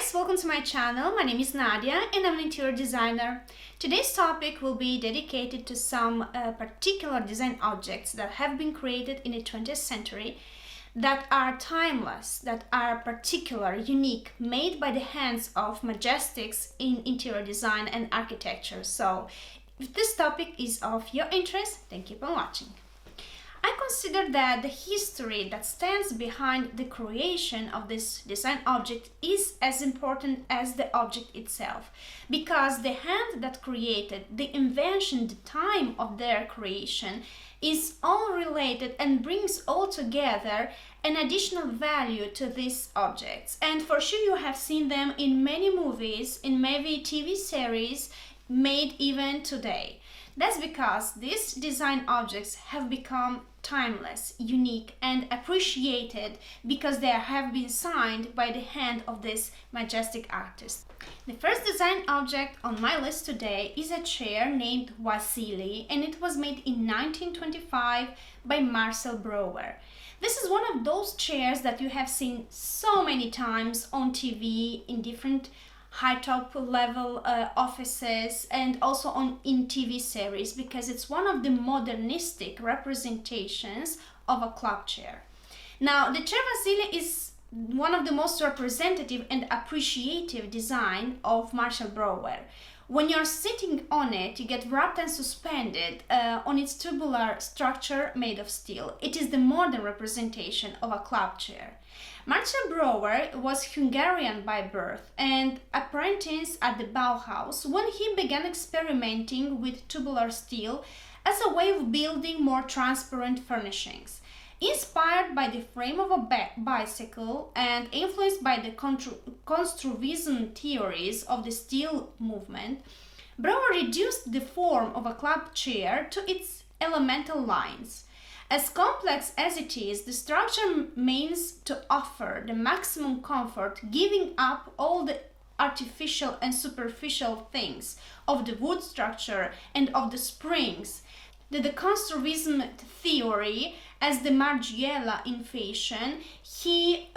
guys, welcome to my channel. My name is Nadia and I'm an interior designer. Today's topic will be dedicated to some particular design objects that have been created in the 20th century that are timeless, that are particular, unique, made by the hands of majestics in interior design and architecture. So if this topic is of your interest, then keep on watching. I consider that the history that stands behind the creation of this design object is as important as the object itself, because the hand that created the invention, the time of their creation, is all related and brings all together an additional value to these objects. And for sure you have seen them in many movies, in many TV series made even today. That's because these design objects have become timeless, unique, and appreciated because they have been signed by the hand of this majestic artist. The first design object on my list today is a chair named Wassily, and it was made in 1925 by Marcel Breuer. This is one of those chairs that you have seen so many times on TV in different high top level offices and also in TV series, because it's one of the modernistic representations of a club chair. Now, the chair Wassily is one of the most representative and appreciative design of Marcel Breuer. When you're sitting on it, you get wrapped and suspended on its tubular structure made of steel. It is the modern representation of a club chair. Marcel Breuer was Hungarian by birth and apprenticed at the Bauhaus when he began experimenting with tubular steel as a way of building more transparent furnishings. Inspired by the frame of a bicycle and influenced by the constructivism theories of the steel movement, Breuer reduced the form of a club chair to its elemental lines. As complex as it is, the structure means to offer the maximum comfort, giving up all the artificial and superficial things of the wood structure and of the springs. The constructivism theory, as the Margiela in fashion, he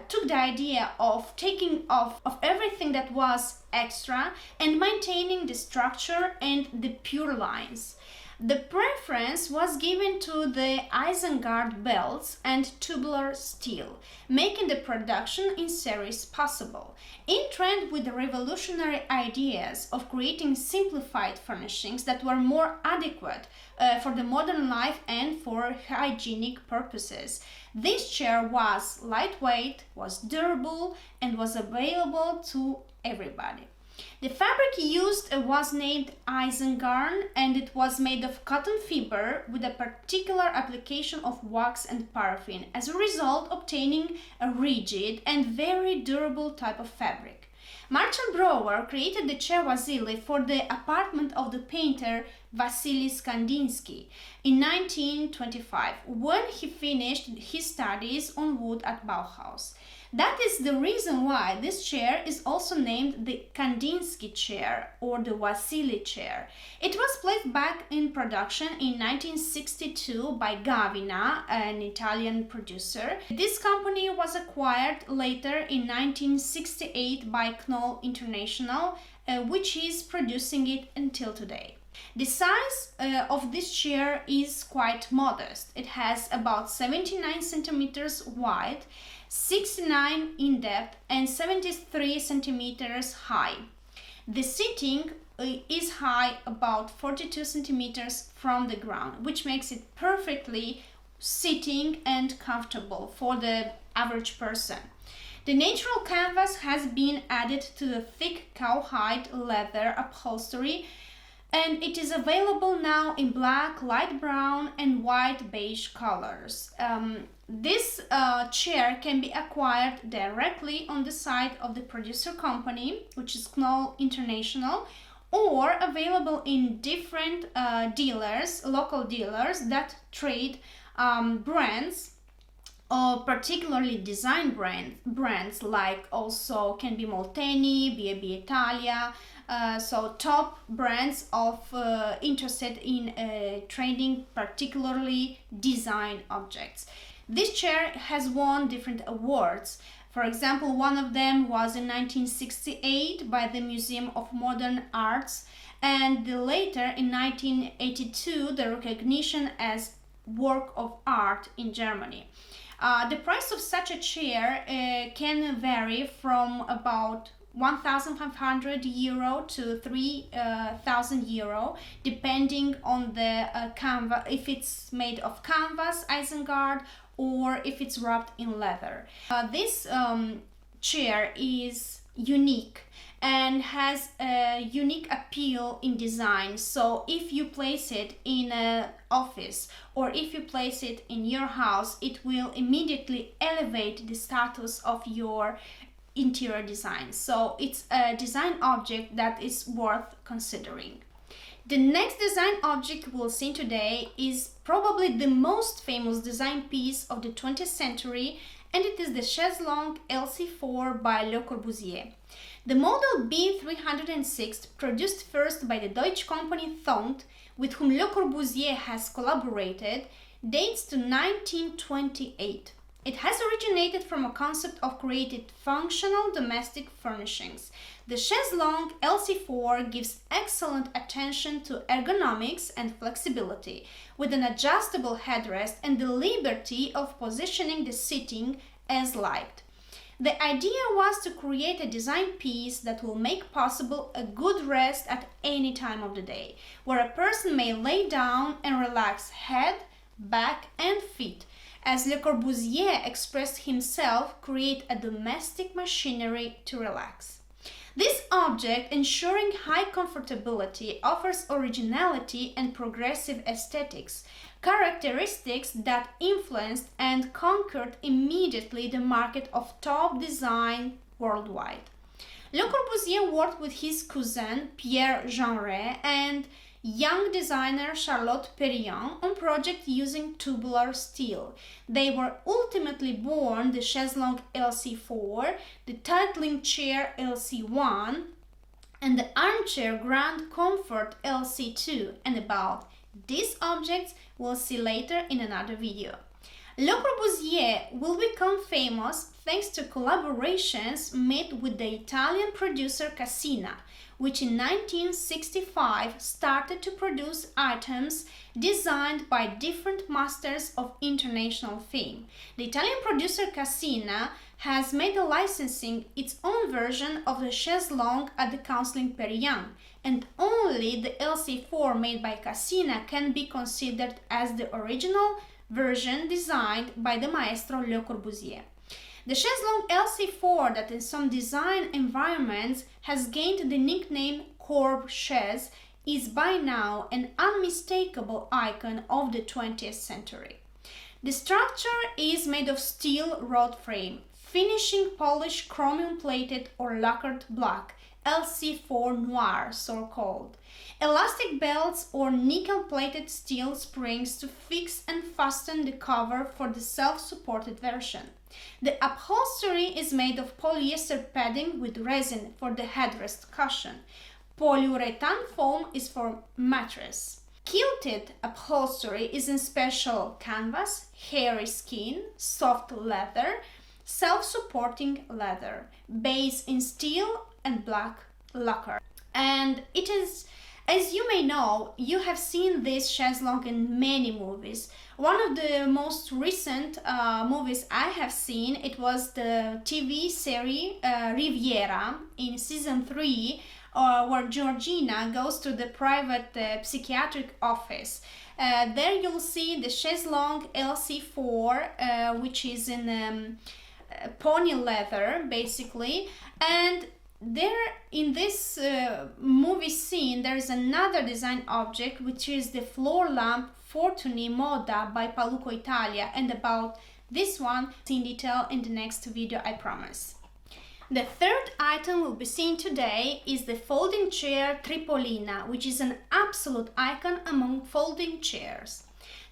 took the idea of taking off of everything that was extra and maintaining the structure and the pure lines. The preference was given to the Isengard belts and tubular steel, making the production in series possible. In trend with the revolutionary ideas of creating simplified furnishings that were more adequate for the modern life and for hygienic purposes, this chair was lightweight, was durable, and was available to everybody. The fabric used was named Eisengarn, and it was made of cotton fiber with a particular application of wax and paraffin, as a result obtaining a rigid and very durable type of fabric. Marcel Breuer created the chair Wassily for the apartment of the painter Wassily Kandinsky in 1925, when he finished his studies on wood at Bauhaus. That is the reason why this chair is also named the Kandinsky chair or the Wassily chair. It was placed back in production in 1962 by Gavina, an Italian producer. This company was acquired later in 1968 by Knoll International, which is producing it until today. The size of this chair is quite modest. It has about 79 centimeters wide, 69 in depth, and 73 centimeters high. The seating is high about 42 centimeters from the ground, which makes it perfectly sitting and comfortable for the average person. The natural canvas has been added to the thick cowhide leather upholstery, and it is available now in black, light brown, and white beige colors. This chair can be acquired directly on the site of the producer company, which is Knoll International, or available in different dealers, local dealers that trade brands, or particularly design brands like also can be Molteni, B&B Italia, so top brands of interested in trading particularly design objects. This chair has won different awards. For example, one of them was in 1968 by the Museum of Modern Arts, and later in 1982 the recognition as work of art in Germany. The price of such a chair can vary from about 1,500 euro to 3,000 euro, depending on the canvas, if it's made of canvas, Isengard, or if it's wrapped in leather. This chair is unique and has a unique appeal in design. So if you place it in an office or if you place it in your house, it will immediately elevate the status of your interior design. So it's a design object that is worth considering. The next design object we'll see today is probably the most famous design piece of the 20th century, and it is the chaise longue LC4 by Le Corbusier. The model B306, produced first by the Deutsche company Thongt, with whom Le Corbusier has collaborated, dates to 1928. It has originated from a concept of creating functional domestic furnishings. The chaise longue LC4 gives excellent attention to ergonomics and flexibility, with an adjustable headrest and the liberty of positioning the seating as liked. The idea was to create a design piece that will make possible a good rest at any time of the day, where a person may lay down and relax head, back and feet. As Le Corbusier expressed himself, create a domestic machinery to relax. This object, ensuring high comfortability, offers originality and progressive aesthetics, characteristics that influenced and conquered immediately the market of top design worldwide. Le Corbusier worked with his cousin Pierre Jeanneret and young designer Charlotte Perriand on projects using tubular steel. They were ultimately born the chaise longue LC4, the titling chair LC1, and the armchair Grand Comfort LC2, and about these objects we'll see later in another video. Le Corbusier will become famous thanks to collaborations made with the Italian producer Cassina, which in 1965 started to produce items designed by different masters of international fame. The Italian producer Cassina has made a licensing its own version of the chaise longue at the Counseling Perriand, and only the LC4 made by Cassina can be considered as the original version designed by the maestro Le Corbusier. The chaise longue LC4, that in some design environments has gained the nickname Corb chaise, is by now an unmistakable icon of the 20th century. The structure is made of steel rod frame, finishing polished chromium plated or lacquered black, LC4 noir so called, elastic belts or nickel plated steel springs to fix and fasten the cover for the self-supported version. The upholstery is made of polyester padding with resin for the headrest cushion. Polyurethane foam is for mattress. Quilted upholstery is in special canvas, hairy skin, soft leather, self-supporting leather, base in steel and black lacquer. And it is, as you may know, you have seen this chaise longue in many movies. One of the most recent movies I have seen, it was the TV series Riviera in season 3, where Georgina goes to the private psychiatric office. There you'll see the chaise longue LC4, which is in pony leather basically, and there in this movie scene there is another design object, which is the floor lamp Fortuny Moda by Paluco Italia, and about this one in detail in the next video, I promise. The third item we'll be seeing today is the folding chair Tripolina, which is an absolute icon among folding chairs.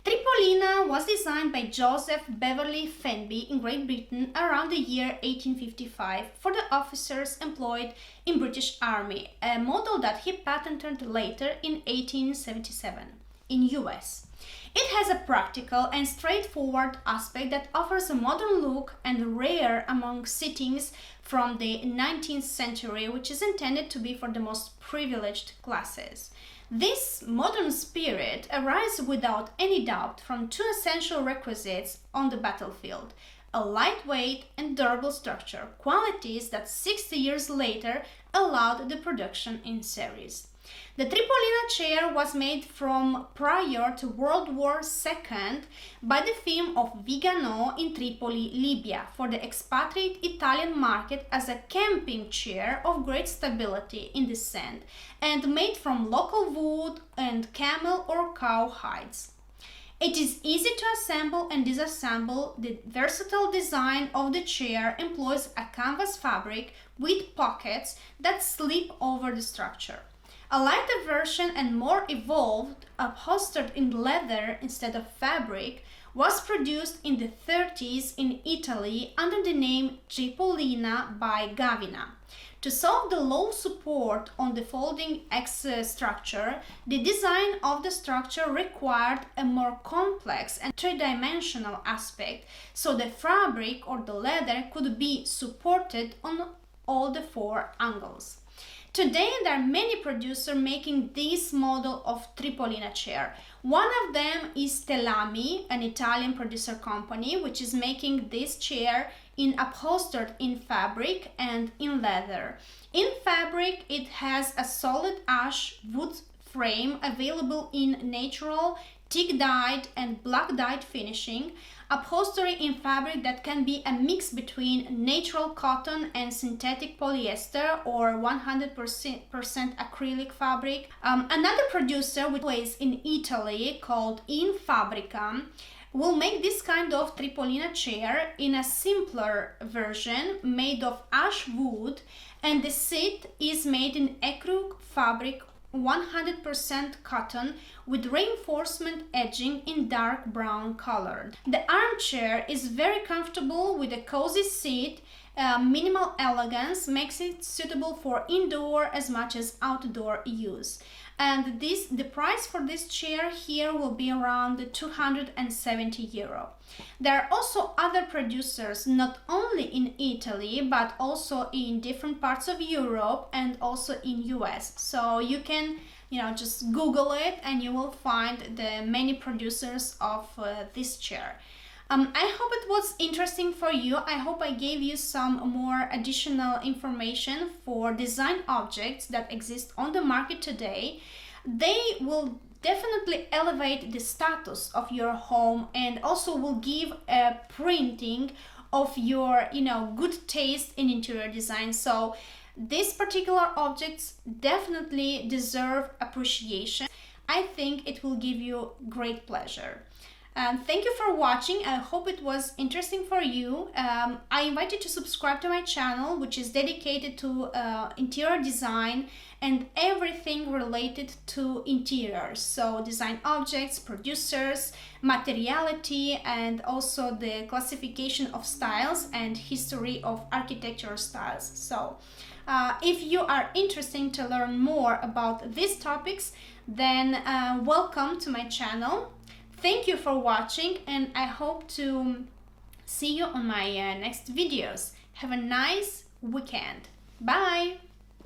Tripolina was designed by Joseph Beverly Fenby in Great Britain around the year 1855 for the officers employed in British Army, a model that he patented later in 1877 in US. It has a practical and straightforward aspect that offers a modern look and rare among sittings from the 19th century, which is intended to be for the most privileged classes. This modern spirit arises without any doubt from two essential requisites on the battlefield: a lightweight and durable structure, qualities that 60 years later allowed the production in series. The Tripolina chair was made from prior to World War II by the firm of Vigano in Tripoli, Libya, for the expatriate Italian market as a camping chair of great stability in the sand and made from local wood and camel or cow hides. It is easy to assemble and disassemble. The versatile design of the chair employs a canvas fabric with pockets that slip over the structure. A lighter version and more evolved, upholstered in leather instead of fabric, was produced in the 30s in Italy under the name Tripolina by Gavina. To solve the low support on the folding X structure, the design of the structure required a more complex and three-dimensional aspect, so the fabric or the leather could be supported on all the four angles. Today, there are many producers making this model of Tripolina chair. One of them is Telami, an Italian producer company, which is making this chair upholstered in fabric and in leather. In fabric, it has a solid ash wood frame available in natural, teak dyed and black dyed finishing, upholstery in fabric that can be a mix between natural cotton and synthetic polyester or 100% acrylic fabric. Another producer, which is in Italy, called In Fabrica, will make this kind of Tripolina chair in a simpler version made of ash wood, and the seat is made in ecru fabric 100% cotton with reinforcement edging in dark brown color. The armchair is very comfortable with a cozy seat. Minimal elegance makes it suitable for indoor as much as outdoor use. And the price for this chair here will be around €270. There are also other producers, not only in Italy, but also in different parts of Europe and also in US. So you can, just Google it and you will find the many producers of this chair. I hope it was interesting for you. I hope I gave you some more additional information for design objects that exist on the market today. They will definitely elevate the status of your home and also will give a printing of your, good taste in interior design. So these particular objects definitely deserve appreciation. I think it will give you great pleasure. Thank you for watching. I hope it was interesting for you. I invite you to subscribe to my channel, which is dedicated to interior design and everything related to interiors. So design objects, producers, materiality, and also the classification of styles and history of architectural styles. So if you are interested to learn more about these topics, then welcome to my channel. Thank you for watching, and I hope to see you on my next videos. Have a nice weekend. Bye!